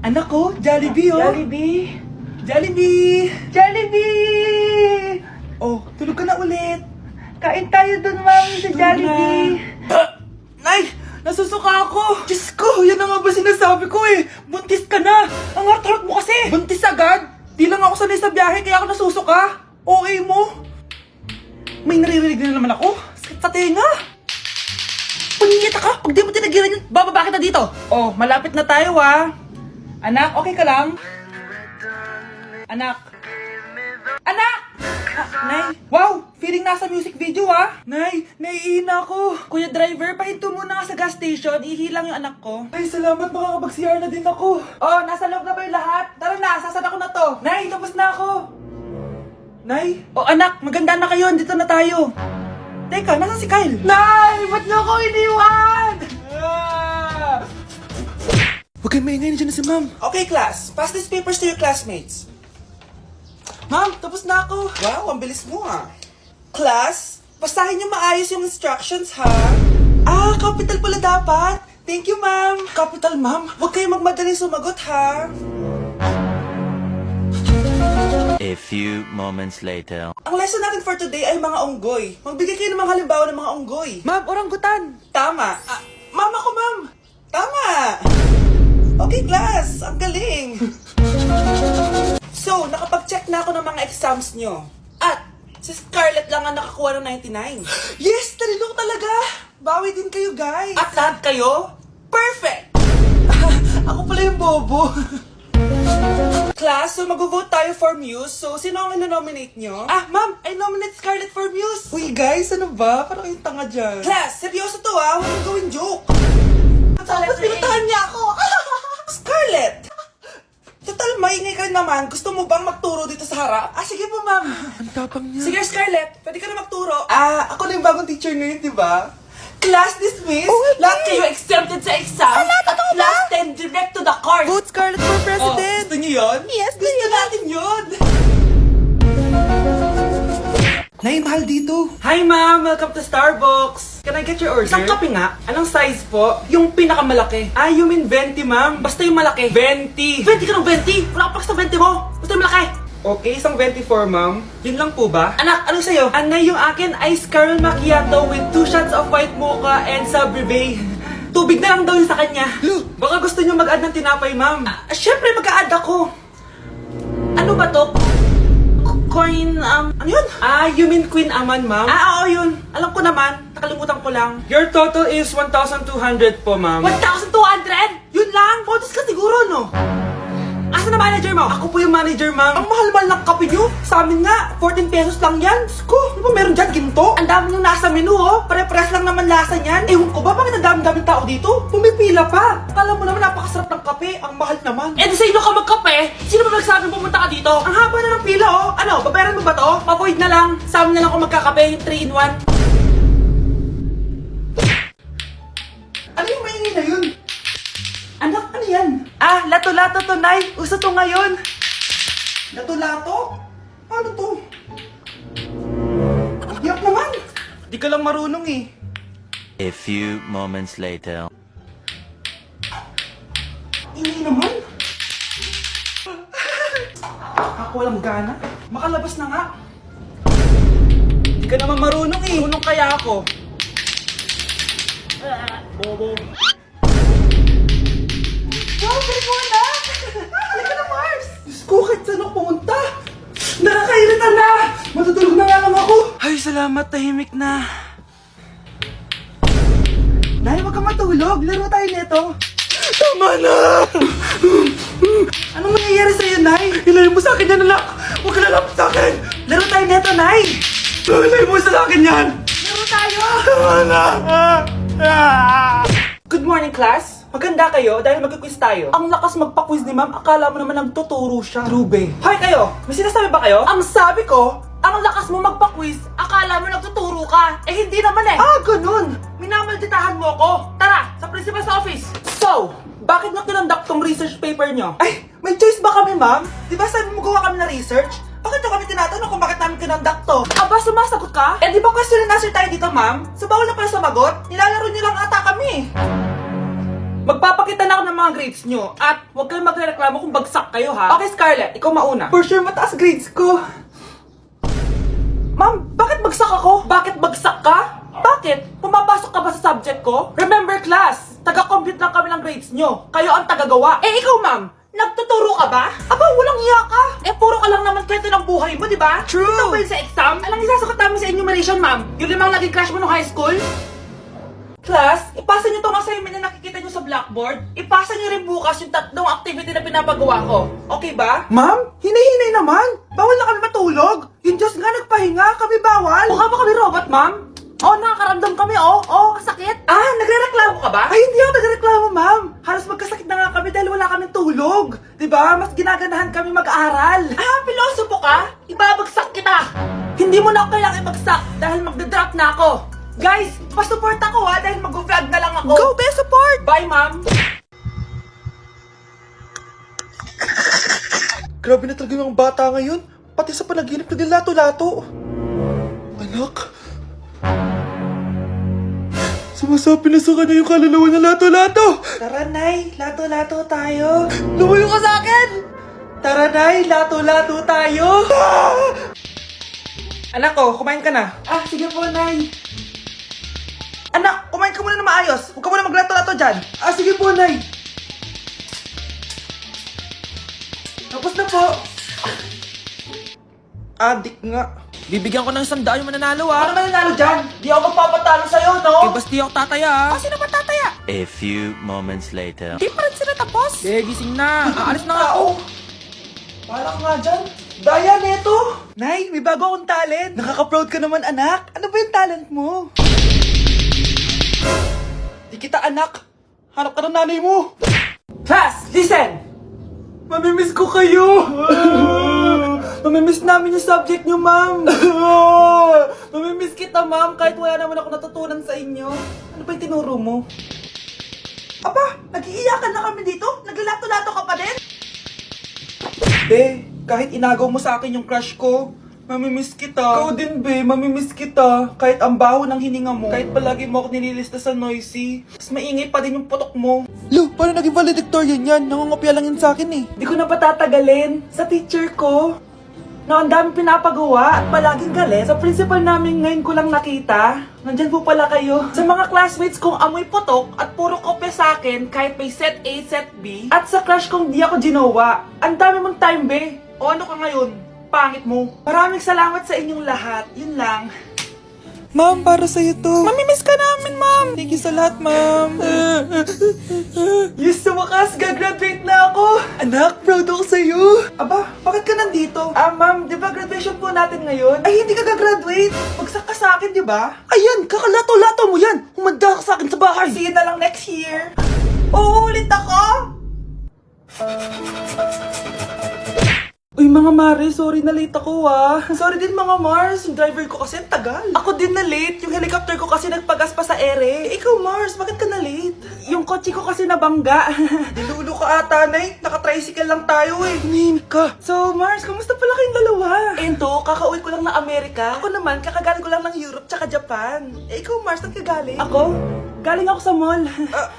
Anak ko, Jollibee oh. Jollibee! Jollibee! Jollibee! Oh, tulog ka na ulit. Kain tayo dun, ma'am, sa Tulog Jollibee. na. Nay! Nasusuka ako! Diyos ko, yan na nga ba sinasabi ko eh! Buntis ka na! Ang heart mo kasi! Buntis agad? Di lang ako sanay sa biyahe kaya ako nasusuka. Okay mo? May naririnig na naman ako. Sakit sa tenga. Panyita ka! Pag di mo tinagilan yun, bababa kita dito! Oh, malapit na tayo ah. Anak, okay ka lang? Anak. Anak! Nay, wow! Feeling nasa music video ah! Nay, naiina ako! Kuya driver, pahinto muna ka sa gas station, ihilang yung anak ko. Ay, salamat, makakapag-CR na din ako. Oh, nasa loob na ba yung lahat? Tara na, sasad ako na to. Nay, tapos na ako. Nay? Oh anak, maganda na kayo, dito na tayo. Teka, nasa si Kyle? Nay, ba't niyo ako iniwan? Huwag kayong maingay, nandiyan na si ma'am. Okay class, pass these papers to your classmates. Ma'am, tapos na ako. Wow, ang bilis mo ah. Class, basahin niyo maayos yung instructions ha. Ah, capital pala dapat. Thank you ma'am. Capital ma'am, huwag kayong magmadaling sumagot ha. A few moments later. Ang lesson natin for today ay mga unggoy. Magbigay kayo ng mga halimbawa ng mga unggoy. Ma'am, oranggutan. Tama. Ma'am ako, ma'am. Tama. Okay, class. Ang galing. So, nakapag-check na ako ng mga exams nyo. At, si Scarlett lang ang nakakuha ng 99. Yes! Talino ko talaga! Bawi din kayo, guys. At lahat kayo? Perfect! Ako pala yung bobo. Class, so mag-vote tayo for Muse. So, sino ang ino-nominate nyo? Ah, ma'am, I nominate Scarlett for Muse. Uy, guys, ano ba? Parang yung tanga dyan. Class, seryoso to ah. Huwag mong gawin joke. Tapos pinuntahan niya ako. Scarlett! Total, maingay ka naman. Gusto mo bang magturo dito sa harap? Ah, sige po, ma'am. Ang tapang niya. Sige, Scarlett. Pwede ka na magturo. Ah, ako na yung bagong teacher ngayon, di ba? Class dismissed. Lahat kayo exempted sa exam. At class 10 direct to the course. Vote Scarlett for president! Gusto niyo yun? Yes, Gusto natin yun. Nay, mahal dito. Hi, ma'am. Welcome to Starbucks. Can I get your order? Isang kape nga. Anong size po? Yung pinakamalaki. Ah, you mean 20, ma'am? Basta yung malaki. 20. 20 ka ng 20? Wala ka pa sa 20 mo. Basta yung malaki. Okay, isang 24, ma'am. Yun lang po ba? Anak, ano sa'yo? Anay, yung akin, ice caramel macchiato with 2 shots of white mocha and Sabrivay. Tubig na lang daw yun sa kanya. Baka gusto niyo mag-add ng tinapay, ma'am. Syempre, mag-a-add ako. Ano ba to? Coin, ano yun? Ah, you mean Queen Aman, ma'am? Ah, oo, yun. Alam ko naman. Nakalimutan ko lang. Your total is 1,200 po, ma'am. 1,200? Yun lang? Bonus ka siguro, no? Asa na manager mo? Ako po yung manager, ma'am. Ang mahal-mahal ng kape nyo. Sa amin nga, 14 pesos lang yan. Sko, ano ba meron dyan? Ginto? Ang dami yung nasa menu, oh. Pare-pares lang naman lasa niyan. Ewan ko ba, bakit ang dami-daming tao dito? Pumipila pa. Akala mo naman napakasarap ng kape. Ang mahal naman. Eh, di sa inyo ka magkape? Sino ba nagsabing pumunta ka dito? Ang haba na ng pila, oh. Ano, babayaran mo ba to? Pa-void na lang. Sa amin na lang ako magkakape, yung 3-in-1. Ano yung maingay na yun? Anak, ano yan? Ah, lato-lato to, Nay. Uso to ngayon. Lato-lato? Ano to? Yak naman. Di ka lang marunong eh. A few moments later. Hindi naman. Ako walang gana. Makalabas na nga. Di ka naman marunong eh. Marunong kaya ako. Bobo. Wow, galing mo na! Halika na, Mars! Diyos ko, kahit saan ako pumunta! Nakakairita na! Matutulog na nga lang ako! Ay, salamat, tahimik na. Nay, huwag kang matulog. Laro tayo nito. Tama na! Anong nangyayari sa'yo, Nay? Ilayo mo sa akin yan, anak! Huwag ka lalapit sa akin! Laro tayo nito, Nay! Ilayo mo sa akin yan! Laro tayo! Tama na! Good morning, class! Maganda kayo dahil mag-quiz tayo. Ang lakas magpa-quiz ni ma'am, akala mo naman nagtuturo siya. Trube. Hoy kayo, may sinasabi ba kayo? Ang sabi ko, ang lakas mo magpa-quiz, akala mo nagtuturo ka. Eh hindi naman eh. Ah, ganun. Minamalditahan mo ako. Tara, sa principal's office. So, bakit nyo kinonduct tong research paper nyo? Ay, may choice ba kami, ma'am? Di ba sabi mo gawa kami na research? Bakit nyo kami tinatanong kung bakit namin kinonduct to? Aba, sumasagot ka? Eh di ba question and answer tayo dito, ma'am? So bawal na pala sumagot? Nilalaro nyo lang ata kami. Magpapakita na ako ng mga grades nyo. At huwag kayong magreklamo kung bagsak kayo, ha? Okay, Scarlett, ikaw mauna. For sure, mataas grades ko. Ma'am, bakit bagsak ako? Bakit bagsak ka? Bakit? Pumapasok ka ba sa subject ko? Remember class, taga-compute lang kami ng grades nyo. Kayo ang tagagawa. Eh ikaw ma'am, nagtuturo ka ba? Aba, walang hiya ka. Eh puro ka lang naman kwento ng buhay mo, di ba? True. Ito ba yun sa exam? Alang isasagot namin sa enumeration ma'am. Yung limang naging crush mo nung high school? Class, ipasa nyo tong assignment na nakikita nyo sa blackboard. Ipasa nyo rin bukas yung tatlong activity na pinapagawa ko. Okay ba? Ma'am, hinay-hinay naman. Bawal na kami matulog. Yung Diyos nga nagpahinga, kami bawal. Mukha ba kami robot, ma'am? Oo, nakakaramdam kami, oo, kasakit. Ah, nagre-reklamo ka ba? Ay, hindi ako nagre-reklamo, ma'am. Halos magkasakit na nga kami dahil wala kaming tulog. Diba? Mas ginaganahan kami mag-aaral. Ah, pilosopo ka? Ibabagsak kita. Hindi mo na ako kailangang ibagsak dahil magdadrop na ako. Guys, pa-support ako ha dahil mag-vlog na lang ako. Go, be support! Bye, ma'am! Grabe na talaga yung bata ngayon. Pati sa panaginip naglato-lato. Anak. Sumasabi na sa kanya yung kaluluwa na lato-lato. Tara, Nay. Lato-lato tayo. Lumayo ka sa akin! Tara, Nay. Lato-lato tayo. Anak ko, kumain ka na. Ah, sige po, Nay. Anak, kumain ka muna na maayos. Huwag ka muna maglato-lato dyan. Ah, sige po, Nay. Tapos na po. Adik nga. Bibigyan ko ng 100 yung mananalo, ah. Ano mananalo dyan? Di ako magpapatalo sa'yo, no? Eh, basti ako tataya, ah. Sino ba tataya? A few moments later. Di pa rin sila tapos. Eh, gising na. Aalis na nga ako. Parang nga dyan. Daya, neto. Nay, may bago akong talent. Nakaka-proud ka naman, anak. Ano ba yung talent mo? Di kita anak. Hanap ka ng nanay mo. Class, listen! Mamimiss ko kayo! Mamimiss namin yung subject nyo, ma'am! Mamimiss kita, ma'am, kahit wala naman ako natutunan sa inyo. Ano ba yung tinuro mo? Aba, nag-iiyakan na kami dito? Naglalato-lato ka pa din? Be, kahit inagaw mo sa akin yung crush ko, mamimiss kita. Ikaw din, be. Mamimiss kita. Kahit ang baho ng hininga mo. Kahit palagi mo ako nililista sa noisy. Mas maingay pa din yung putok mo. Lo, paano naging valedictorian yan? Nangungopia lang yun sa akin eh. Di ko na patatagalin. Sa teacher ko, na ang dami pinapagawa at palaging galit. Sa principal namin ngayon ko lang nakita. Nandyan po pala kayo. Sa mga classmates kong amoy putok at puro kopya sa akin kahit may set A, set B. At sa crush kong di ako ginawa. Ang dami mong time, be. O ano ka ngayon? Pangit mo. Maraming salamat sa inyong lahat. Yun lang. Ma'am, para sa'yo to. Mamimiss ka namin, ma'am. Thank you sa lahat, ma'am. Yes, sa wakas, gagraduate na ako. Anak, proud ako sa'yo. Aba, bakit ka nandito? Ah, ma'am, di ba graduation po natin ngayon? Ay, hindi ka gagraduate. Bagsak ka sa akin, di ba? Ayan, kakalato-lato mo yan. Humanda ka sa akin sa bahay. See you na lang next year. Uulit ako? Uy mga Mare, sorry na late ako ah. Sorry din mga Mars, yung driver ko kasi ang tagal. Ako din na late, yung helicopter ko kasi nagpagas pa sa ere. Eh, ikaw Mars, bakit ka na late? Yung kotse ko kasi nabangga. Dilulo ka ata, Nay. Naka-tricycle lang tayo eh. Nahimik ka. So Mars, kamusta pala kayong dalawa? Ento, kakauwi ko lang ng Amerika. Ako naman, kakagaling ko lang ng Europe tsaka Japan. Eh ikaw Mars, saan ka galing? Ako? Galing ako sa mall.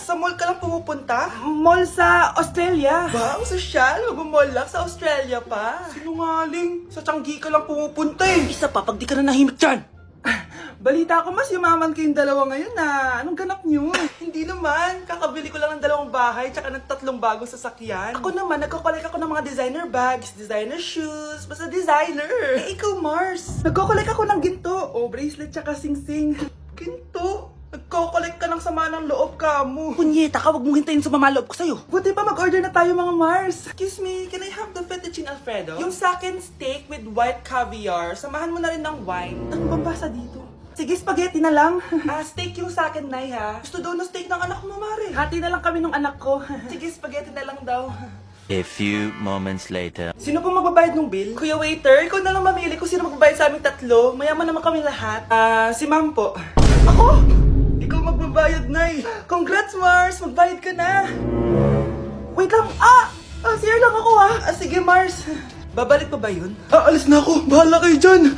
Sa mall ka lang pumupunta? Mall sa Australia. Ba, ang sosyal. Mag-mall lang sa Australia pa. Sinungaling. Sa Changi ka lang pumupunta eh. Isa pa, pag di ka na nahimik dyan. Balita ko mas yumaman kayong dalawa ngayon na. Anong ganap nyo? Hindi naman. Kakabili ko lang ng 2 bahay tsaka ng 3 bagong sasakyan. Ako naman, nagko-collect ako ng mga designer bags, designer shoes, basta designer. Eh, ikaw Mars. Nagko-collect ako ng ginto. O, bracelet tsaka sing-sing. Ginto? Nagko-collect ka ng sama ng loob ka mo. Punyeta ka, wag mong hintayin sa mamaloob ko sa'yo. Buti pa mag-order na tayo mga Mars. Excuse me, can I have the fettuccine Alfredo? Yung sa akin steak with white caviar. Samahan mo na rin ng wine. Ano bang basa dito? Sige, spaghetti na lang. Steak yung sa akin, Nay, ha? Gusto daw na steak ng anak mo, Mare. Hati na lang kami ng anak ko. Sige, spaghetti na lang daw. A few moments later. Sino po magbabayad ng bill? Kuya waiter, ikaw na lang mamili kung sino magbabayad sa aming 3. Mayaman naman kami lahat. Si ma'am po. Ako? Ikaw magbabayad, Nay. Congrats, Mars. Magbayad ka na. Wait lang. Sir lang ako, sige, Mars. Babalik pa ba yun? Alis na ako. Bahala kayo dyan.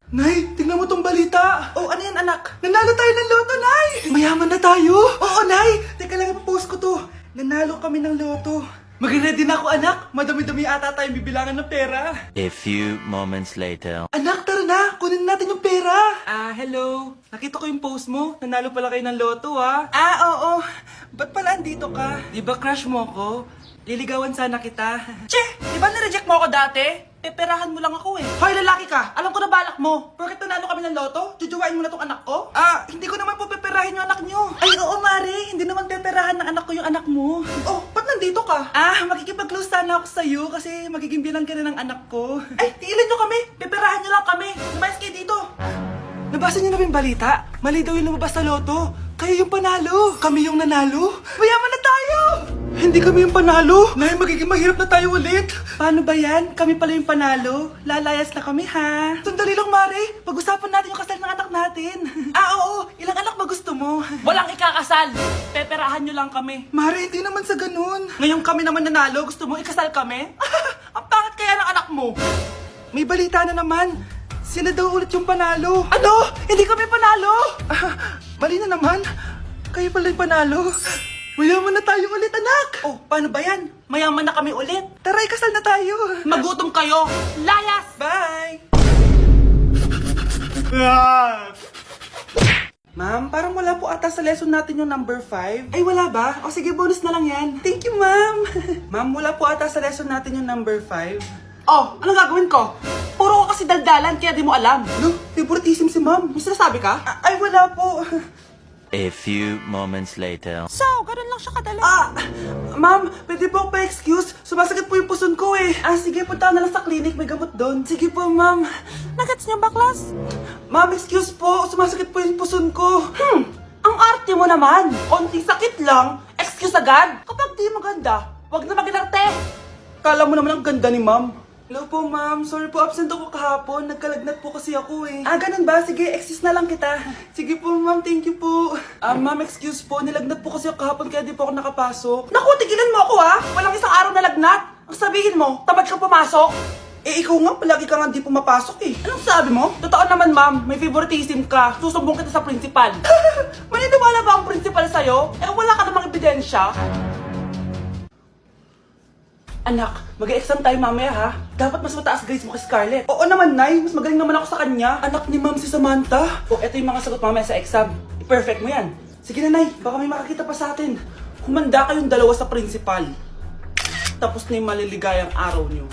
Nay, tingnan mo tong balita. Oh, ano yan, anak? Nanalo tayo ng loto, Nay. Mayaman na tayo. Oo, Nay. Teka lang, post ko to. Nanalo kami ng loto. Mag-ready na ako, anak. Madami-dami ata tayong bibilangan ng pera. A few moments later. Anak, tara na! Kunin natin yung pera! Hello. Nakita ko yung post mo. Nanalo pala kayo ng loto, ah. Oo. Ba't pala andito ka? Di ba crush mo ko? Liligawan sana kita. Che! Di ba nireject mo ako dati? Peperahan mo lang ako eh. Hoy, lalaki ka! Alam ko na balak mo. Bakit nanalo kami ng loto? Jujuwain mo na tong anak ko? Hindi ko naman po peperahin yung anak nyo. Ay, oo, Mari. Hindi naman peperahan ng anak ko yung anak mo. Oh, ba't nandito ka? Makikipag-close sana ako sa'yo kasi magiging bilang ka na ng anak ko. Ay, tiilan nyo kami. Peperahan nyo lang kami. Lumayas kayo dito. Nabasa niyo na ba yung balita? Mali daw yung lumabas sa loto. Kayo yung panalo. Kami yung nanalo. Mayaman na tayo! Hindi kami yung panalo. Nay, magiging mahirap na tayo ulit. Paano ba yan? Kami pala yung panalo. Lalayas na kami, ha? Sandali lang, Mare. Pag-usapan natin yung kasal ng anak natin. Oo. Ilang anak ba gusto mo? Walang ikakasal. Peperahan nyo lang kami. Mare, hindi naman sa ganun. Ngayong kami naman nanalo, gusto mo ikasal kami? Ang pangit kaya ng anak mo. May balita na naman. Sila daw ulit yung panalo. Ano? Hindi kami panalo? Bali na naman. Kayo pala yung panalo. Mayaman na tayo ulit, anak! Oh, paano ba yan? Mayaman na kami ulit. Tara, ikasal na tayo. Magutom kayo. Layas! Bye! Ma'am, parang wala po ata sa lesson natin yung number 5. Ay, wala ba? O sige, bonus na lang yan. Thank you, ma'am. Ma'am, wala po ata sa lesson natin yung number 5. Oh, anong gagawin ko? Puro ko kasi daldalan, kaya di mo alam. No, favoritism si ma'am. May sinasabi ka? Ay, wala po. A few moments later. So, ganun lang siya kadali. Ma'am, pwede po pa-excuse? Sumasakit po yung puson ko eh. Sige, punta na lang sa clinic. May gamot doon. Sige po, ma'am. Nagets niyo ba, class? Ma'am, excuse po. Sumasakit po yung puson ko. Ang arte mo naman. Konting sakit lang. Excuse agad. Kapag di maganda, wag na mag-inarte. Kala mo naman ang ganda ni ma'am. Hello po, ma'am. Sorry po, absent ako kahapon. Nagkalagnat po kasi ako eh. Ganun ba? Sige, excuse na lang kita. Sige po, ma'am. Thank you po. Ma'am, excuse po. Nilagnat po kasi ako kahapon kaya di po ako nakapasok. Naku, tigilan mo ako ha! Walang isang araw na lagnat. Ang sabihin mo, tamad kang pumasok? Ikaw nga, palagi ka nga di pumapasok eh. Anong sabi mo? Totoo naman, ma'am. May favoritism ka. Susumbong kita sa principal. Maniniwala ba ang principal sa'yo? Wala ka namang ebidensya. Anak, mag-exam tayo mamaya ha. Dapat mas mataas grades mo kay Scarlett. Oo naman, Nay. Mas magaling naman ako sa kanya. Anak ni ma'am si Samantha. Eto yung mga sagot mamaya sa exam. I-perfect mo yan. Sige na, Nay. Baka may makakita pa sa atin. Humanda kayong dalawa sa principal. Tapos na yung maliligayang araw niyo.